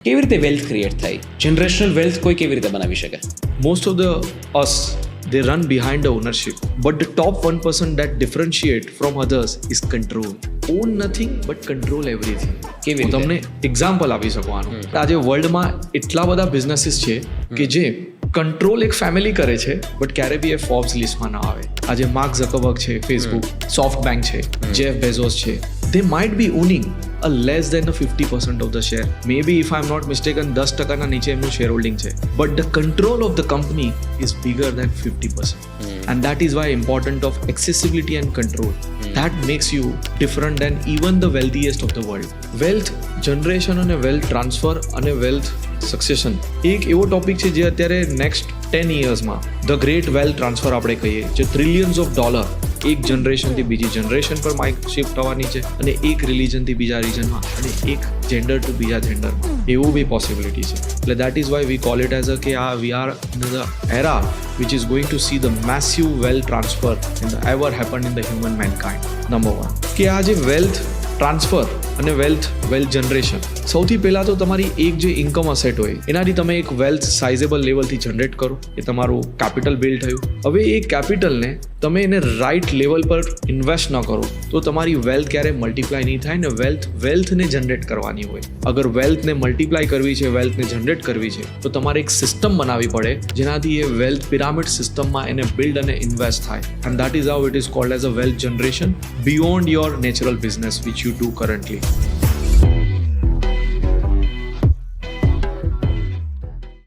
કેવી રીતે wealth create થાય? જનરેશનલ વેલ્થ કોઈ કેવી રીતે બનાવી શકે? Most of the us, they run behind the ownership, but the top 1% that differentiate from others is control. Own nothing but control everything. કેવી હું રીતે? તમને એક્ઝામ્પલ આપી શકું આનું. આજે વર્લ્ડમાં એટલા બધા બિઝનેસીસ છે કે જે કંટ્રોલ એક ફેમિલી કરે છે બટ ક્યારે બી એ ફોર્બ્સ લિસ્ટમાં ના આવે. આજે માર્ક ઝકરબર્ગ છે, ફેસબુક, સોફ્ટ બેંક છે, જેફ બેઝોસ છે, they might be owning a less than the 50% of the share. Maybe if I'm not mistaken 10% નીચે એમનું શેર હોલ્ડિંગ છે, but the control of the company is bigger than 50%. And that is why important of accessibility and control. That makes you different than even the wealthiest of the world. Wealth generation અને wealth transfer અને wealth succession એક એવો topic છે જે અત્યારે next 10 yearsમાં the great wealth transfer આપણે કહીએ, જે ટ્રિલિયન્સ ઓફ ડોલર એક જનરેશનથી બીજી જનરેશન પર માઇક શિફ્ટ થવાની છે, અને એક રિલિજનથી બીજા રિજનમાં, અને એક જેન્ડર ટુ બીજા જેન્ડરમાં, એવું બી પોસિબિલિટી છે. એટલે that is why we call it as a કે આ we are in the era which is going to see the massive wealth transfer in the ever happen in the human mankind. Number 1 કે આ જે wealth transfer અને wealth generation, સૌથી પહેલાં તો તમારી એક જે ઇન્કમ અસેટ હોય એનાથી તમે એક વેલ્થ સાઇઝેબલ લેવલથી જનરેટ કરો, એ તમારું કેપિટલ બિલ્ડ થયું. હવે એ કેપિટલને તમે એને રાઇટ લેવલ પર ઇન્વેસ્ટ ન કરો તો તમારી વેલ્થ ક્યારે મલ્ટીપ્લાય નહીં થાય ને વેલ્થને જનરેટ કરવાની હોય. અગર વેલ્થને મલ્ટીપ્લાય કરવી છે, વેલ્થને જનરેટ કરવી છે, તો તમારે એક સિસ્ટમ બનાવવી પડે જેનાથી એ વેલ્થ પિરામિડ સિસ્ટમમાં એને બિલ્ડ અને ઇન્વેસ્ટ થાય. And that is how it is called as a wealth generation beyond your natural business which you do currently.